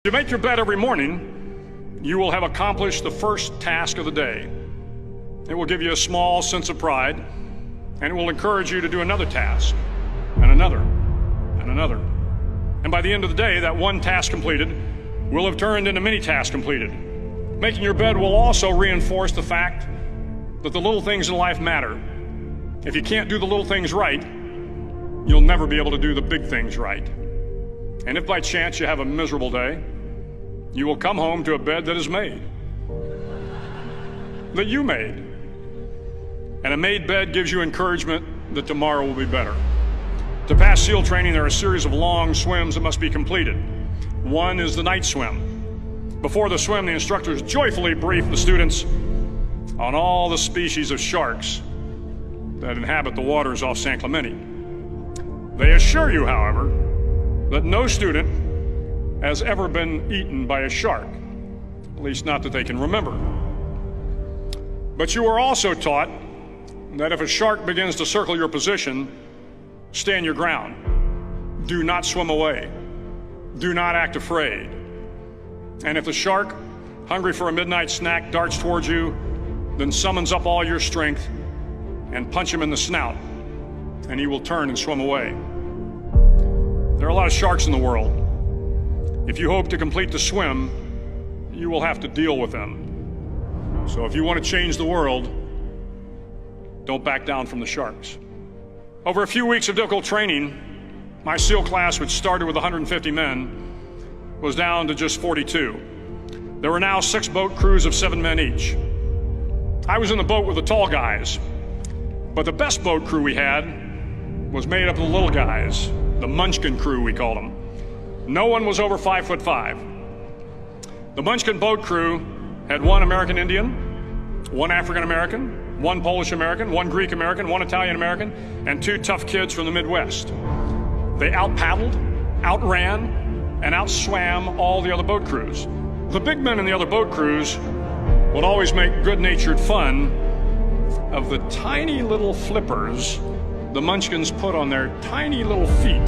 If you make your bed every morning, you will have accomplished the first task of the day. It will give you a small sense of pride, and it will encourage you to do another task, and another, and another. And by the end of the day, that one task completed will have turned into many tasks completed. Making your bed will also reinforce the fact that the little things in life matter. If you can't do the little things right, you'll never be able to do the big things right. And if by chance you have a miserable day, you will come home to a bed that is made, that you made. And a made bed gives you encouragement that tomorrow will be better. To pass SEAL training, there are a series of long swims that must be completed. One is the night swim. Before the swim, the instructors joyfully brief the students on all the species of sharks that inhabit the waters off San Clemente. They assure you, however, that no student has ever been eaten by a shark, at least not that they can remember. But you are also taught that if a shark begins to circle your position, stand your ground. Do not swim away. Do not act afraid. And if the shark, hungry for a midnight snack, darts towards you, then summons up all your strength and punch him in the snout, and he will turn and swim away. There are a lot of sharks in the world. If you hope to complete the swim, you will have to deal with them. So if you want to change the world, don't back down from the sharks. Over a few weeks of difficult training, my SEAL class, which started with 150 men, was down to just 42. There were now 6 boat crews of 7 men each. I was in the boat with the tall guys, but the best boat crew we had was made up of the little guys, the Munchkin crew, we called them. No one was over 5'5". The Munchkin boat crew had 1 American Indian, 1 African American, 1 Polish American, 1 Greek American, 1 Italian American, and 2 tough kids from the Midwest. They out-paddled, outran, and outswam all the other boat crews. The big men in the other boat crews would always make good-natured fun of the tiny little flippers the Munchkins put on their tiny little feet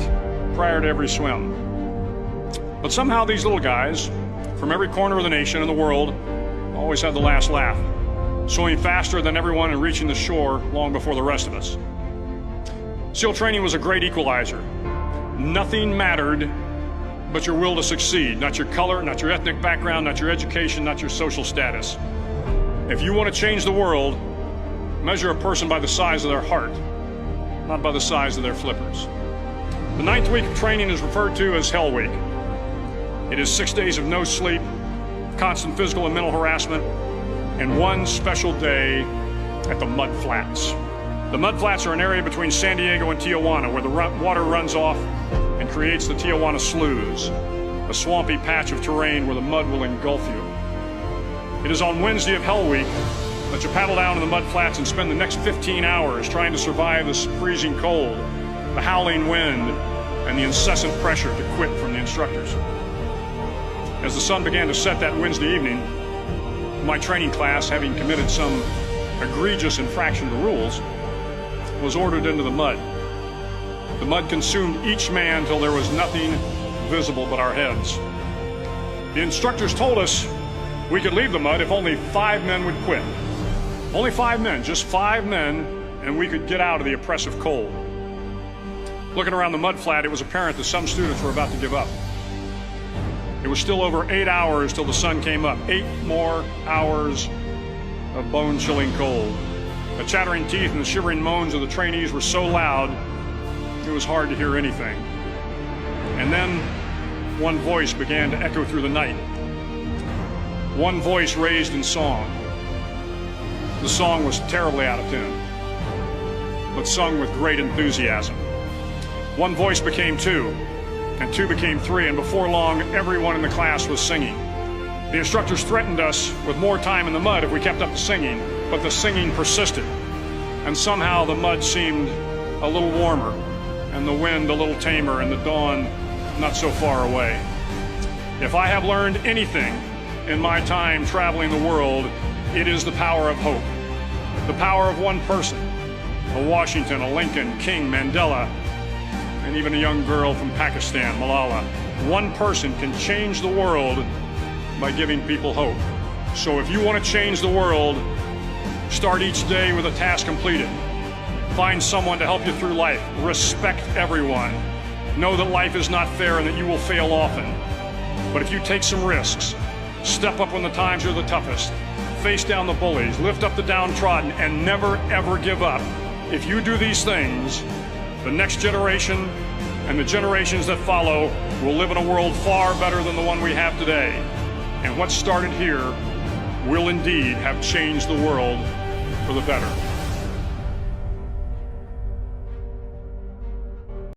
prior to every swim. But somehow these little guys from every corner of the nation and the world always had the last laugh, swimming faster than everyone and reaching the shore long before the rest of us. SEAL training was a great equalizer. Nothing mattered but your will to succeed, not your color, not your ethnic background, not your education, not your social status. If you want to change the world, measure a person by the size of their heart, not by the size of their flippers. The 9th week of training is referred to as Hell Week. It is 6 days of no sleep, constant physical and mental harassment, and 1 special day at the Mud Flats. The Mud Flats are an area between San Diego and Tijuana where the water runs off and creates the Tijuana Sloughs, a swampy patch of terrain where the mud will engulf you. It is on Wednesday of Hell Week that you paddle down to the Mud Flats and spend the next 15 hours trying to survive this freezing cold, the howling wind, and the incessant pressure to quit from the instructors. As the sun began to set that Wednesday evening, my training class, having committed some egregious infraction of the rules, was ordered into the mud. The mud consumed each man till there was nothing visible but our heads. The instructors told us we could leave the mud if only 5 men would quit. Only 5 men, just 5 men, and we could get out of the oppressive cold. Looking around the mud flat, it was apparent that some students were about to give up. It was still over 8 hours till the sun came up. 8 more hours of bone-chilling cold. The chattering teeth and the shivering moans of the trainees were so loud, it was hard to hear anything. And then one voice began to echo through the night. One voice raised in song. The song was terribly out of tune, but sung with great enthusiasm. One voice became 2, and 2 became 3, and before long, everyone in the class was singing. The instructors threatened us with more time in the mud if we kept up the singing, but the singing persisted, and somehow the mud seemed a little warmer, and the wind a little tamer, and the dawn not so far away. If I have learned anything in my time traveling the world, it is the power of hope. The power of one person, a Washington, a Lincoln, King, Mandela, and even a young girl from Pakistan, Malala. One person can change the world by giving people hope. So if you want to change the world, start each day with a task completed. Find someone to help you through life. Respect everyone. Know that life is not fair and that you will fail often. But if you take some risks, step up when the times are the toughest, face down the bullies, lift up the downtrodden, and never ever give up. If you do these things, the next generation and the generations that follow will live in a world far better than the one we have today. And what started here will indeed have changed the world for the better.